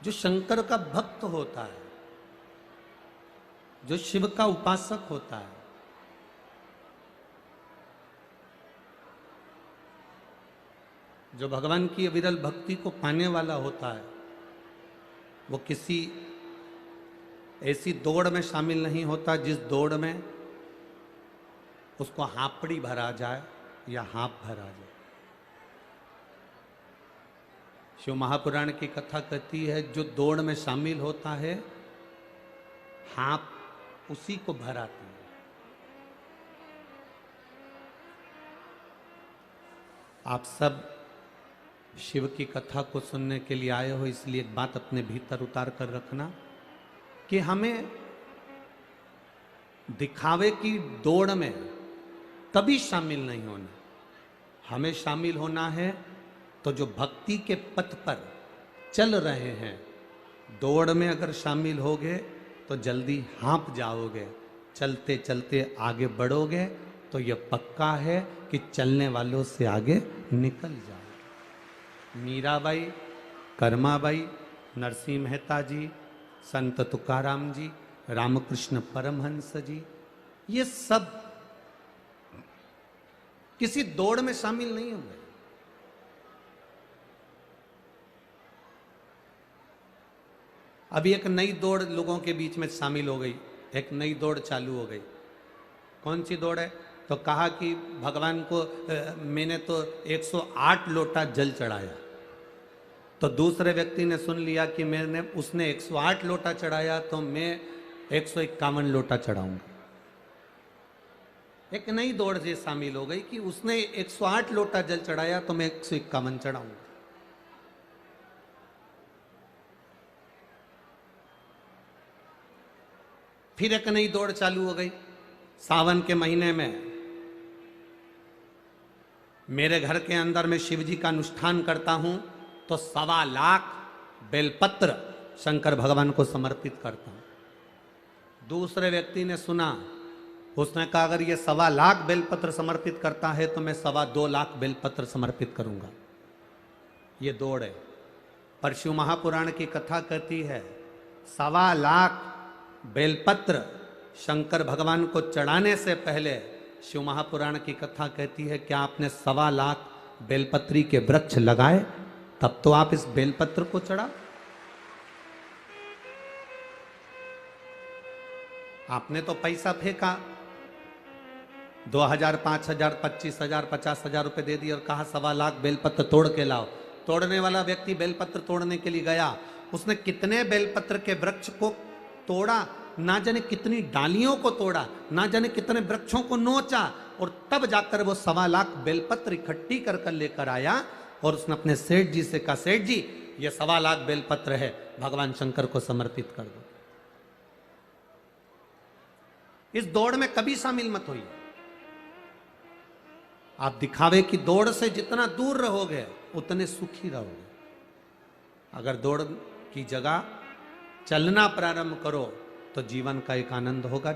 जो शंकर का भक्त होता है, जो शिव का उपासक होता है, जो भगवान की अविरल भक्ति को पाने वाला होता है, वो किसी ऐसी दौड़ में शामिल नहीं होता जिस दौड़ में उसको हापड़ी भरा जाए या हाथ भरा जाए। शिव महापुराण की कथा कहती है, जो दौड़ में शामिल होता है हाथ उसी को भराती है। आप सब शिव की कथा को सुनने के लिए आए हो, इसलिए एक बात अपने भीतर उतार कर रखना कि हमें दिखावे की दौड़ में कभी शामिल नहीं होना। हमें शामिल होना है तो जो भक्ति के पथ पर चल रहे हैं, दौड़ में अगर शामिल होगे तो जल्दी हाँप जाओगे, चलते चलते आगे बढ़ोगे तो यह पक्का है कि चलने वालों से आगे निकल जाओगे। मीराबाई, कर्माबाई, नरसिंह मेहता जी, संत तुकाराम जी, रामकृष्ण परमहंस जी, ये सब किसी दौड़ में शामिल नहीं हुए। अभी एक नई दौड़ लोगों के बीच में शामिल हो गई, एक नई दौड़ चालू हो गई। कौन सी दौड़ है? तो कहा कि भगवान को मैंने तो 108 लोटा जल चढ़ाया। तो दूसरे व्यक्ति ने सुन लिया कि उसने 108 लोटा चढ़ाया तो मैं 151 लोटा चढ़ाऊंगा। एक नई दौड़ से शामिल हो गई कि उसने 108 लोटा जल चढ़ाया तो मैं 151 चढ़ाऊंगा। फिर एक नई दौड़ चालू हो गई। सावन के महीने में मेरे घर के अंदर मैं शिव जी का अनुष्ठान करता हूं तो 1.25 लाख बेलपत्र शंकर भगवान को समर्पित करता हूं। दूसरे व्यक्ति ने सुना, उसने कहा अगर ये 1.25 लाख बेलपत्र समर्पित करता है तो मैं 2.25 लाख बेलपत्र समर्पित करूंगा। ये दौड़ है। पर शिव महापुराण की कथा कहती है 1.25 लाख बेलपत्र शंकर भगवान को चढ़ाने से पहले शिव महापुराण की कथा कहती है क्या आपने 1.25 लाख बेलपत्री के वृक्ष लगाए तब तो आप इस बेलपत्र को चढ़ा। आपने तो पैसा फेंका, 2000, 5000, 25,000, 50,000 रुपए दे दिए और कहा 1.25 लाख बेलपत्र तोड़ के लाओ। तोड़ने वाला व्यक्ति बेलपत्र तोड़ने के लिए गया, उसने कितने बेलपत्र के वृक्ष को तोड़ा, ना जाने कितनी डालियों को तोड़ा, ना जाने कितने वृक्षों को नोचा, और तब जाकर वो 1.25 लाख बेलपत्र इकट्ठी कर लेकर आया और उसने अपने सेठ जी से कहा, सेठ जी ये 1.25 लाख बेलपत्र है, भगवान शंकर को समर्पित कर दो। इस दौड़ में कभी शामिल मत होइए। आप दिखावे की दौड़ से जितना दूर रहोगे उतने सुखी रहोगे। अगर दौड़ की जगह चलना प्रारंभ करो तो जीवन का एक आनंद होगा।